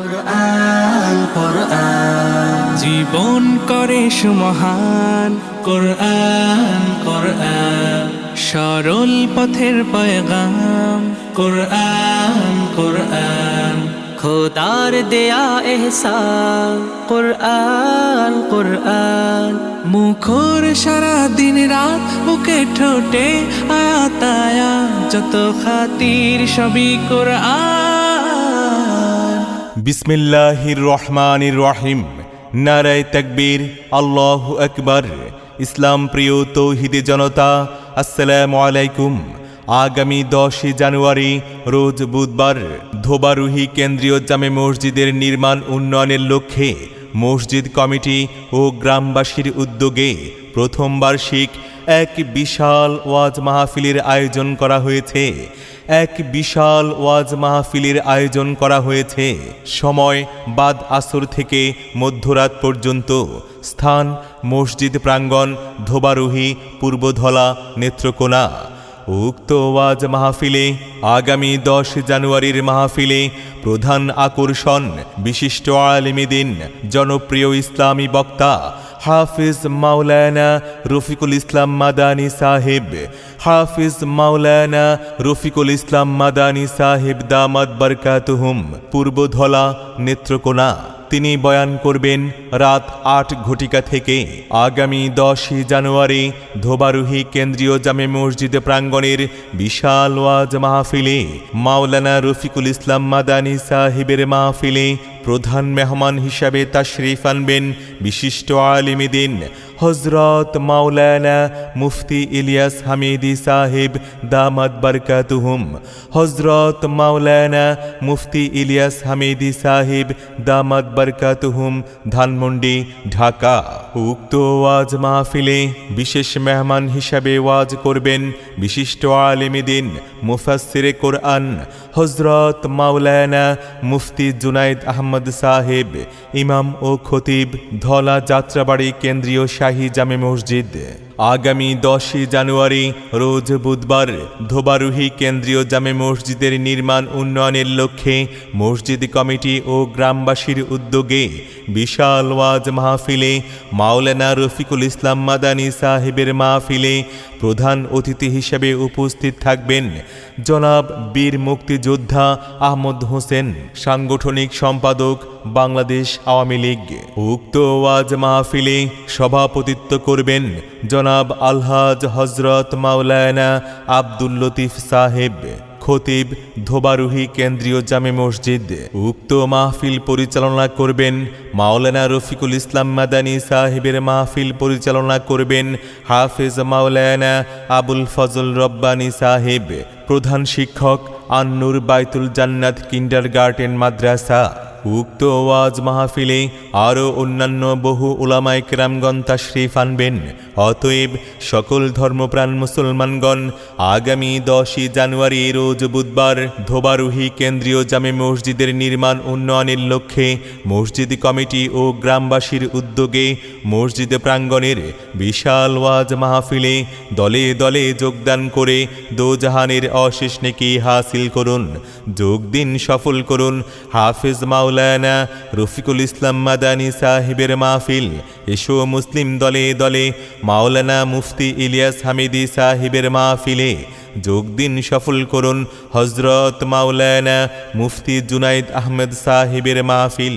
কোরআন কোরআন জীবন করে সুমহান কোরআন কোরআন সরল পথের পয়গাম কোরআন কোরআন খোদার দেয়া এহসান কোরআন কোরআন মুখর সারা দিন রাত বুকে ঠোঁটে আয়াত আয়াত যত খাতির সবই কোরআন। বিসমিল্লাহির রহমানির রহিম। নারায়ে তাকবীর, আল্লাহু আকবার। ইসলাম প্রিয় তৌহিদি জনতা, আসসালামু আলাইকুম। আগামী 10 জানুয়ারি রোজ বুধবার ধোবারুহি কেন্দ্রীয় জামে মসজিদের নির্মাণ উন্নয়নের লক্ষ্যে মসজিদ কমিটি ও গ্রামবাসীর উদ্যোগে প্রথম বার্ষিক এক বিশাল ওয়াজ মাহফিলের আয়োজন করা হয়েছে। সময় বাদ আসর থেকে মধ্যরাত পর্যন্ত। স্থান মসজিদ প্রাঙ্গণ, ধোবারুহি, পূর্বধলা, নেত্রকোনা। উক্ত ওয়াজ মাহফিলে আগামী 10 জানুয়ারির মাহফিলে প্রধান আকর্ষণ বিশিষ্ট আলেম দ্বীন, জনপ্রিয় ইসলামী বক্তা হাফিজ মাওলানা রফিকুল ইসলাম মাদানী সাহেব দামাত বরকাতুহুম, পূর্বধলা, নেত্রকোনা। তিনি বয়ান করবেন রাত 8 ঘটিকা থেকে। আগামী 10 জানুয়ারি ধোবারুহি কেন্দ্রীয় জামে মসজিদ প্রাঙ্গণের বিশাল ওয়াজ মাহফিলে মাওলানা রফিকুল ইসলাম মাদানী সাহেবের মাহফিলে প্রধান মেহমান হিসাবে তাশরিফ আনবেন বিশিষ্ট আলেম দ্বীন হযরত মাওলানা মুফতি ইলিয়াস হামিদি সাহেব দামাত বরকাতুহুম। হযরত মাওলানা মুফতি ইলিয়াস হামিদি সাহেব দামাত বরকাতুহুম, ধানমন্ডি, ঢাকা। উক্ত ওয়াজ মাহফিলে বিশেষ মেহমান হিসাবে ওয়াজ করবেন বিশিষ্ট আলেম দ্বীন মুফাসসিরে কোরআন হযরত মাওলানা মুফতি জুনাইদ আহমদ সাহেব, ইমাম ও খতিব, ধলা যাত্রাবাড়ি কেন্দ্রীয় শাহী জামে মসজিদ। আগামী 10 জানুয়ারি রোজ বুধবার ধোবারুহি কেন্দ্রীয় জামে মসজিদের নির্মাণ উন্নয়নের লক্ষ্যে মসজিদ কমিটি ও গ্রামবাসীর উদ্যোগে বিশাল ওয়াজ মাহফিলে মাওলানা রফিকুল ইসলাম মাদানী সাহেবের মাহফিলে প্রধান অতিথি হিসেবে উপস্থিত থাকবেন জনাব বীর মুক্তিযোদ্ধা আহমদ হোসেন, সাংগঠনিক সম্পাদক, বাংলাদেশ আওয়ামী লীগ। উক্ত ওয়াজ মাহফিলে সভাপতিত্ব করবেন জনাব আলহাজ হযরত মাওলানা আব্দুল লতিফ সাহেব, খতিব, ধোবারুহি কেন্দ্রীয় জামে মসজিদ। উক্ত মাহফিল পরিচালনা করবেন মাওলানা রফিকুল ইসলাম মাদানী সাহেবের মাহফিল পরিচালনা করবেন হাফেজ মাওলানা আবুল ফজল রব্বানী সাহেব, প্রধান শিক্ষক, আন্নুর বাইতুল জান্নাত কিন্ডারগার্টেন মাদ্রাসা। উক্ত ওয়াজ মাহফিলে আরও অন্যান্য বহু উলামায়ে কেরামগণ তাশরিফ আনবেন। অতএব সকল ধর্মপ্রাণ মুসলমানগণ আগামী 10 জানুয়ারি রোজ বুধবার ধোবারুহি কেন্দ্রীয় জামে মসজিদের নির্মাণ উন্নয়নের লক্ষ্যে মসজিদ কমিটি ও গ্রামবাসীর উদ্যোগে মসজিদ প্রাঙ্গণের বিশাল ওয়াজ মাহফিলে দলে দলে যোগদান করে দোজাহানের অশেষ নেকি হাসিল করুন। যোগ দিন, সফল করুন হাফেজ মাওলানা রফিকুল ইসলাম মাদানী সাহেবের মাহফিল। এসো মুসলিম দলে দলে মাওলানা মুফতি ইলিয়াস হামিদি সাহেবের মাহফিলে যোগ দিন, সফল করুন হযরত মাওলানা মুফতি জুনাইদ আহমেদ সাহেবের মাহফিল।